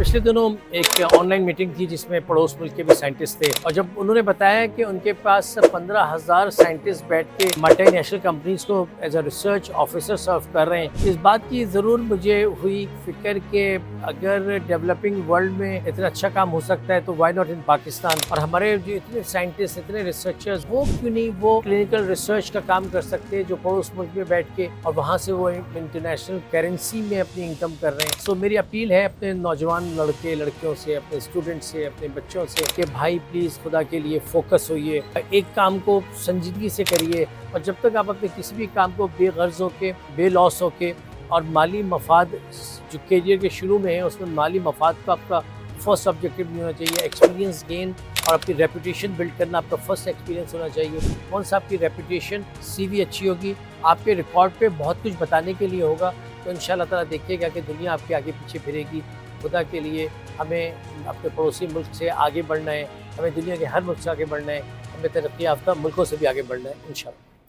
पिछले दिनों एक ऑनलाइन मीटिंग थी जिसमें पड़ोस मुल्क के भी साइंटिस्ट थे, और जब उन्होंने बताया कि उनके पास 15,000 साइंटिस्ट बैठ के मल्टीनेशनल कंपनीज को एज अ रिसर्च ऑफिसर सर्व कर रहे हैं, इस बात की ज़रूर मुझे हुई फिक्र कि अगर डेवलपिंग वर्ल्ड में इतना अच्छा काम हो सकता है तो वाई नॉट इन पाकिस्तान। और हमारे जो इतने साइंटिस्ट, इतने रिसर्चर्स, वो क्यों नहीं वो क्लिनिकल रिसर्च का काम कर सकते हैं जो पड़ोस मुल्क में बैठ के, और वहाँ से वो इंटरनेशनल करेंसी में अपनी इनकम कर रहे हैं। सो मेरी अपील है अपने नौजवान लड़के लड़कियों से, अपने स्टूडेंट से, अपने बच्चों से कि भाई प्लीज़ खुदा के लिए फोकस होइए, एक काम को संजीदगी से करिए, और जब तक आप अपने किसी भी काम को बेगर्ज होके, बेलॉस होके, और माली मफाद जो करियर के शुरू में है उसमें माली मफाद का आपका फर्स्ट ऑब्जेक्टिव नहीं होना चाहिए। एक्सपीरियंस गेन और अपनी रेपुटेशन बिल्ड करना आपका फर्स्ट एक्सपीरियंस होना चाहिए। कौन सा आपकी रेपुटेशन सीवी अच्छी होगी, आपके रिकॉर्ड पे बहुत कुछ बताने के लिए होगा, तो इंशाल्लाह ताला देखिएगा कि दुनिया आपके आगे पीछे फिरेगी। खुदा के लिए हमें अपने पड़ोसी मुल्क से आगे बढ़ना है, हमें दुनिया के हर मुल्क से आगे बढ़ना है, हमें तरक्की याफ्ता मुल्कों से भी आगे बढ़ना है इंशाल्लाह।